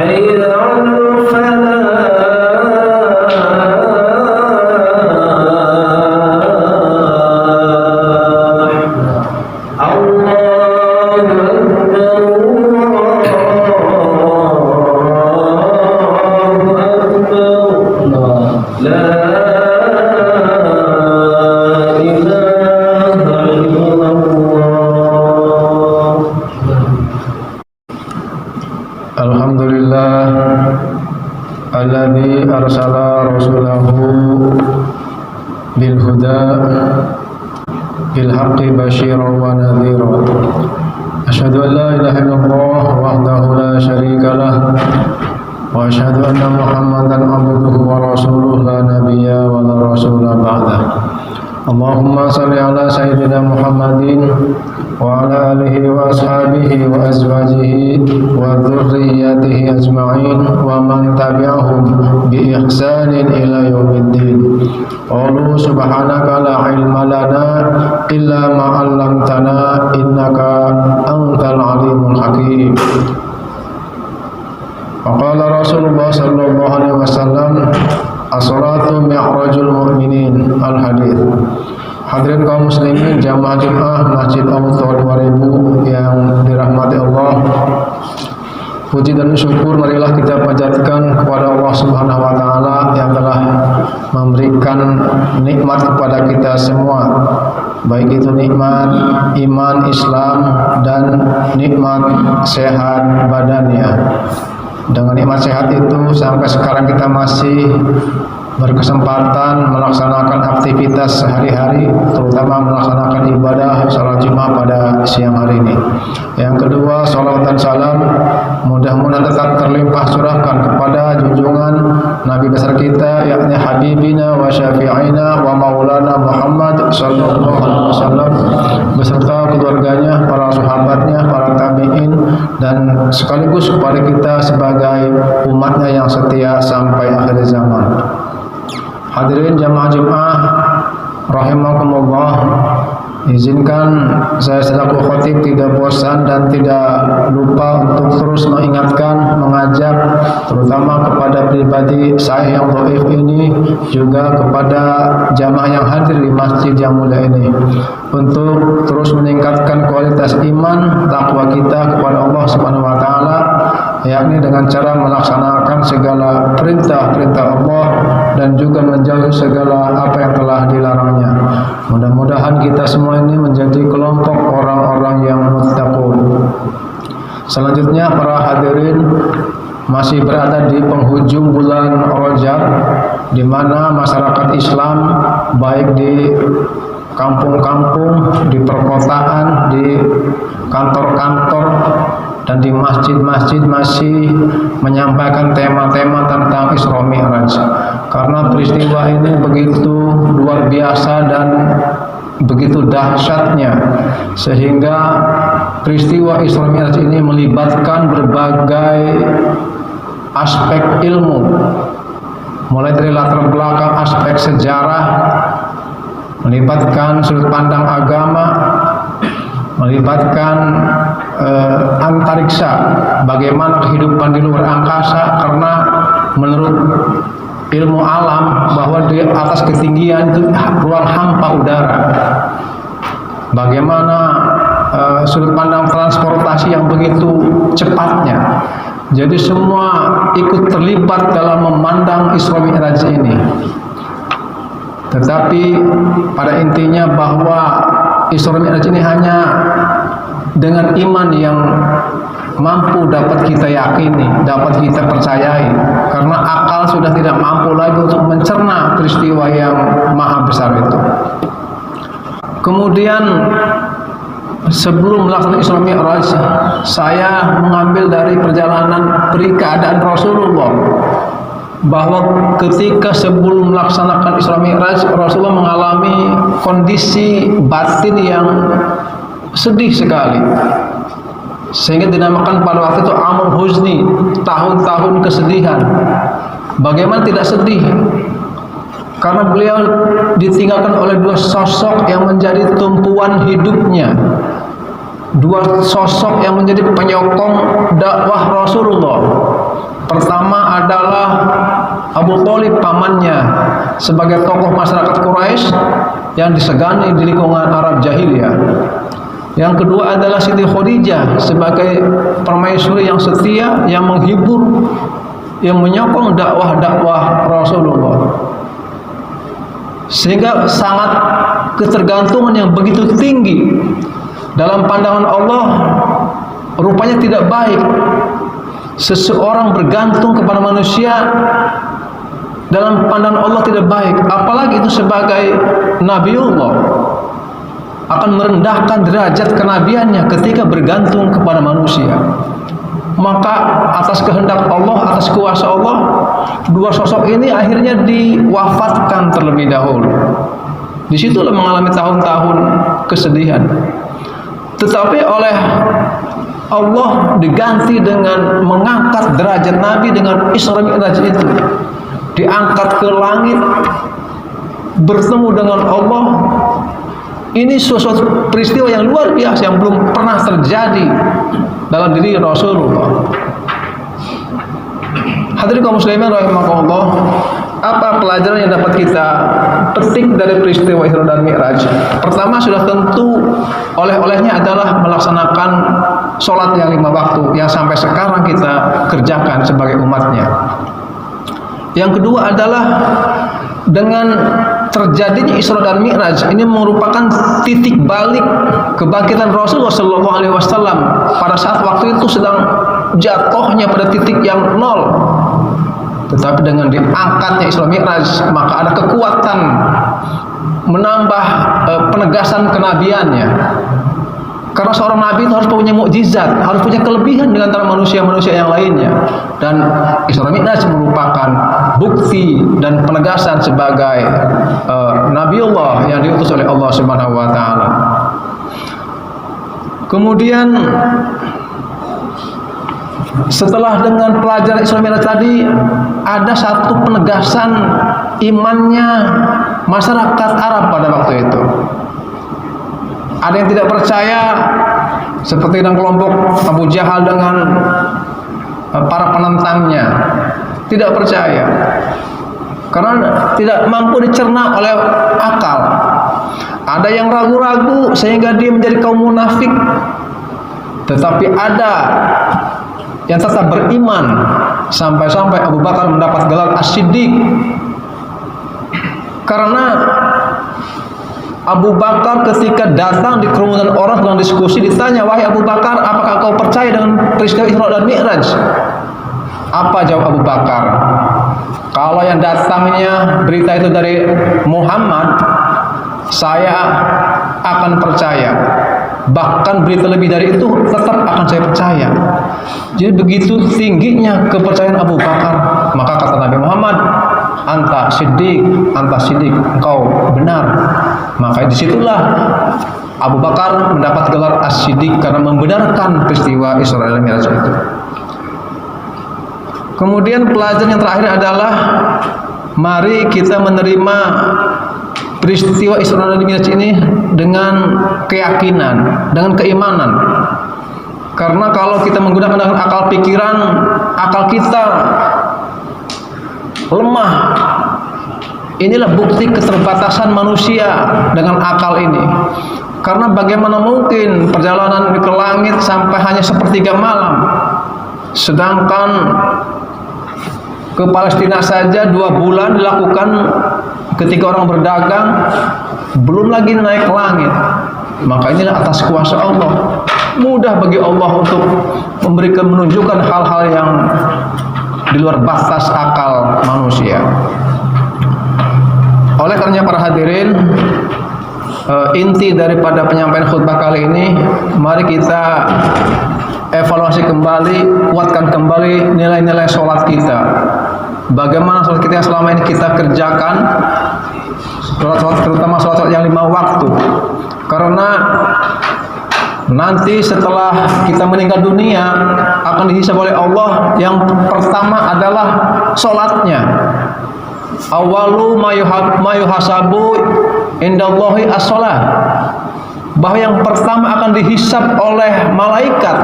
حي على alladzi arsala rasulahu bil huda bil haqqi basyiran wa nadhira. Asyhadu an la ilaha illallah wahdahu la syarika lah wa asyhadu anna Muhammadan abduhu wa rasuluhu la nabiyya wa la rasula ba'dah. Allahumma salli ala sayyidina Muhammadin wa ala alihi wa ashabihi wa azwajihi wa dhurriyyatihi ajma'in wa man tabi'ahum bi ihsanin ila yaumiddin. Qalu subhanaka la ilma lana illa ma 'allamtana innaka antal alimul hakim. Faqala Rasulullah sallallahu alaihi wasallam, as-salatu mi'rajul mu'minin. Al-hadits. Hadirin kaum muslimin jamaah Jumat Masjid Al-Mu'tawar 2000 yang dirahmati Allah. Puji dan syukur marilah kita panjatkan kepada Allah Subhanahu wa taala yang telah memberikan nikmat kepada kita semua, baik itu nikmat iman Islam dan nikmat sehat badannya. Dengan nikmat sehat itu sampai sekarang kita masih berkesempatan melaksanakan aktivitas sehari-hari, terutama melaksanakan ibadah salat Jumat pada siang hari ini. Yang kedua, salawat dan salam mudah-mudahan tetap terlimpah curahkan kepada junjungan Nabi besar kita, yakni Habibina wa Syafi'ina wa Maulana Muhammad sallallahu alaihi wasallam, beserta keluarganya, para sahabatnya, para tabi'in, dan sekaligus kepada kita sebagai umatnya yang setia sampai akhir zaman. Hadirin jamaah Jumat rahimakumullah, izinkan saya selaku khatib tidak bosan dan tidak lupa untuk terus mengingatkan, mengajak terutama kepada pribadi saya yang dhaif ini, juga kepada jamaah yang hadir di masjid yang mulia ini, untuk terus meningkatkan kualitas iman takwa kita kepada Allah Subhanahu wa taala, yakni dengan cara melaksanakan segala perintah-perintah Allah dan juga menjauhi segala apa yang telah dilarangnya. Mudah-mudahan kita semua ini menjadi kelompok orang-orang yang muttaqun. Selanjutnya para hadirin, masih berada di penghujung bulan Rajab, di mana masyarakat Islam baik di kampung-kampung, di perkotaan, di kantor-kantor, dan di masjid-masjid masih menyampaikan tema-tema tentang Isra Mi'raj. Karena peristiwa ini begitu luar biasa dan begitu dahsyatnya, sehingga peristiwa Isra Mi'raj ini melibatkan berbagai aspek ilmu, mulai dari latar belakang aspek sejarah, melibatkan sudut pandang agama, melibatkan antariksa, bagaimana kehidupan di luar angkasa, karena menurut ilmu alam bahwa di atas ketinggian itu ruang hampa udara. Bagaimana sudut pandang transportasi yang begitu cepatnya. Jadi semua ikut terlibat dalam memandang Isra Mi'raj ini. Tetapi pada intinya bahwa Isra Mi'raj ini hanya dengan iman yang mampu dapat kita yakini, dapat kita percayai, karena akal sudah tidak mampu lagi untuk mencerna peristiwa yang maha besar itu. Kemudian sebelum melaksanakan Isra Mi'raj, saya mengambil dari perjalanan keadaan Rasulullah, bahwa ketika sebelum melaksanakan Isra Mi'raj, Rasulullah mengalami kondisi batin yang sedih sekali, sehingga dinamakan pada waktu itu Amul Huzni, tahun-tahun kesedihan. Bagaimana tidak sedih? Karena beliau ditinggalkan oleh dua sosok yang menjadi tumpuan hidupnya, dua sosok yang menjadi penyokong dakwah Rasulullah. adalah Abu Thalib, pamannya, sebagai tokoh masyarakat Quraisy yang disegani di lingkungan Arab jahiliyah. Yang kedua adalah Siti Khadijah sebagai permaisuri yang setia, yang menghibur, yang menyokong dakwah-dakwah Rasulullah. Sehingga sangat ketergantungan yang begitu tinggi dalam pandangan Allah rupanya tidak baik. Seseorang bergantung kepada manusia dalam pandangan Allah tidak baik, apalagi itu sebagai Nabiullah, akan merendahkan derajat kenabiannya ketika bergantung kepada manusia. Maka atas kehendak Allah, atas kuasa Allah, dua sosok ini akhirnya diwafatkan terlebih dahulu. Disitulah mengalami tahun-tahun kesedihan. Tetapi oleh Allah diganti dengan mengangkat derajat Nabi dengan Isra Mi'raj itu. Diangkat ke langit, bertemu dengan Allah. Ini suatu peristiwa yang luar biasa yang belum pernah terjadi dalam diri Rasulullah. Hadirin kaum muslimin rahimakumullah, apa pelajaran yang dapat kita petik dari peristiwa Isra dan Mi'raj? Pertama, sudah tentu oleh-olehnya adalah melaksanakan sholat yang 5 waktu yang sampai sekarang kita kerjakan sebagai umatnya. Yang kedua adalah dengan terjadinya Isra dan Mi'raj ini merupakan titik balik kebangkitan Rasulullah Shallallahu Alaihi Wasallam pada saat waktu itu sedang jatuhnya pada titik yang nol. Tetapi dengan diangkatnya Isra Mi'raj, maka ada kekuatan menambah penegasan kenabiannya. Karena seorang nabi itu harus punya mukjizat, harus punya kelebihan dengan antara manusia-manusia yang lainnya. Dan Isra Mi'raj merupakan bukti dan penegasan sebagai Nabiullah yang diutus oleh Allah Subhanahu wa taala. Kemudian setelah dengan pelajaran Isra Mi'raj tadi, ada satu penegasan imannya masyarakat Arab pada waktu itu. Ada yang tidak percaya, seperti dengan kelompok Abu Jahal dengan para penentangnya, tidak percaya karena tidak mampu dicerna oleh akal. Ada yang ragu-ragu sehingga dia menjadi kaum munafik. Tetapi ada yang tetap beriman sampai-sampai Abu Bakar mendapat gelar As-Siddiq. Karena Abu Bakar ketika datang di kerumunan orang sedang diskusi, ditanya, "Wahai Abu Bakar, apakah kau percaya dengan peristiwa Isra dan Mi'raj?" Apa jawab Abu Bakar? "Kalau yang datangnya berita itu dari Muhammad, saya akan percaya. Bahkan berita lebih dari itu tetap akan saya percaya." Jadi begitu tingginya kepercayaan Abu Bakar. Maka kata Nabi Muhammad, "Anta Siddiq, engkau benar." Maka disitulah Abu Bakar mendapat gelar As-Siddiq karena membenarkan peristiwa Isra dan Mi'raj itu. Kemudian pelajaran yang terakhir adalah mari kita menerima peristiwa Isra dan Mi'raj ini dengan keyakinan, dengan keimanan. Karena kalau kita menggunakan dengan akal pikiran, akal kita lemah. Inilah bukti keterbatasan manusia dengan akal ini. Karena bagaimana mungkin perjalanan ke langit sampai hanya sepertiga malam, sedangkan ke Palestina saja 2 bulan dilakukan ketika orang berdagang, belum lagi naik ke langit. Maka inilah atas kuasa Allah. Mudah bagi Allah untuk menunjukkan hal-hal yang di luar batas akal manusia. Oleh karenanya para hadirin, inti daripada penyampaian khutbah kali ini, mari kita evaluasi kembali, kuatkan kembali nilai-nilai sholat kita. Bagaimana sholat kita yang selama ini kita kerjakan, sholat terutama sholat yang 5 waktu. Karena nanti setelah kita meninggal dunia akan dihisab oleh Allah. Yang pertama adalah sholatnya. Awalu mayuhasabu indallahi as-shalah. Bahwa yang pertama akan dihisab oleh malaikat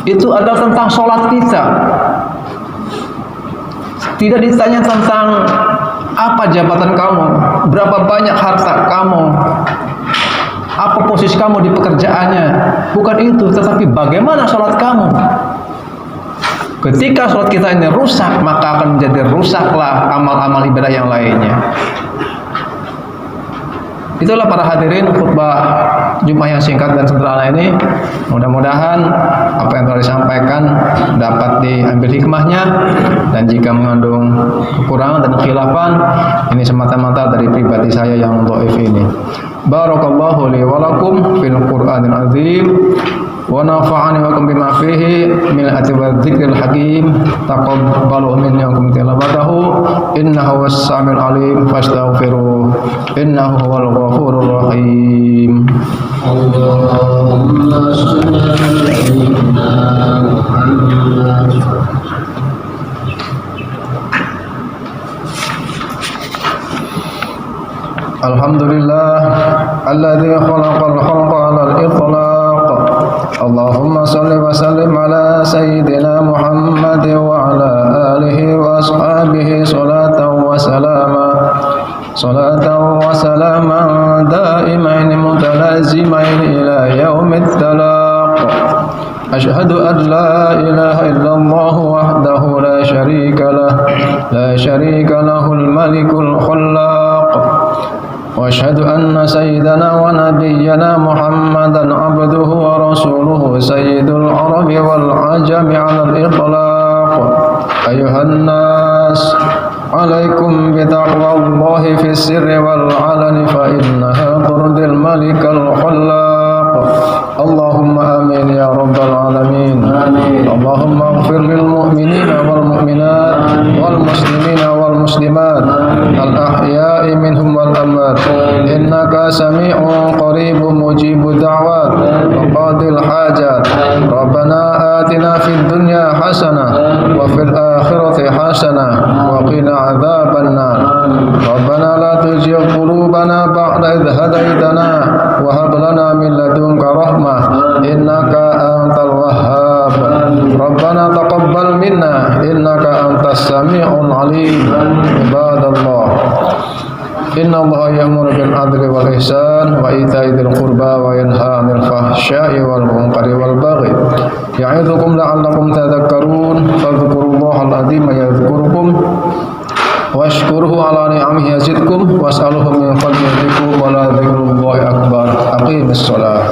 itu adalah tentang sholat kita. Tidak ditanya tentang apa jabatan kamu, berapa banyak harta kamu, apa posisi kamu di pekerjaannya. Bukan itu, tetapi bagaimana sholat kamu. Ketika sholat kita ini rusak, maka akan menjadi rusaklah amal-amal ibadah yang lainnya. Itulah para hadirin khutbah Jumat yang singkat dan sederhana ini. Mudah-mudahan apa yang telah disampaikan dapat diambil hikmahnya, dan jika mengandung kekurangan dan khilafan, ini semata-mata dari pribadi saya yang dhaif ini. Barakallahu li wa lakum fil Qur'anil azim wa nafa'ani wa kum bima fihi min atiwadh-dzikril hakim. Taqabbalu minni wa kum tilawatahu innahu was-sami'ul alim fastaghfiruh innahu huwal ghafurur rahim. Allahumma shalli ala sayyidina Muhammad. Alhamdulillah alladzi khalaqal khalqa 'alal itlaq. Allahumma shalli wa sallim ala sayyidina Muhammad wa ala alihi wa ashabihi salatan wa salaman daimain mutalazimain ila yaumit talaq. Ashhadu an la ilaha illallah wahdahu la syarika lahul malikul khallaq. Wa asyhadu anna sayyidana wa nabiyyana Muhammadan abduhu wa rasuluhu sayyidul arabi wal ajami 'alal itlaq. Ayuhan nas, alaikum bi taqwallahi fis sirri wal 'alani fa innaha turdil malikal khallaq. Allahumma amin ya rabbal alamin. Allahumma ighfir lil mu'minina wal mu'minat wal muslimina wal muslimat al ahya'i minhum wal amwat innaka sami'un qaribun mujibud da'wat wa qadil hajat. Rabbana atina fid dunya hasanah wa fil akhirati hasanah wa qina adzaban nar. Rabbana la tuzigh qulubana ba'da idh hadaytana wa hab lana min ladunka rahmah innaka antal wahhab. Rabbana taqabbal minna innaka antas sami'ul alim. Ibadallah, inna Allaha ya'muru bil 'adli wal ihsan wa ita'i dzil qurba wa yanha 'anil fahsya'i wal munkari wal baghi ya'idzukum la'allakum tadhakkarun. Fadhkurullahal 'azima yadhkurukum washkuruhu 'ala ni'amihi yazidkum was'aluhu min fadlihi wa la dzikrullahi akbar. Aqimis shalah.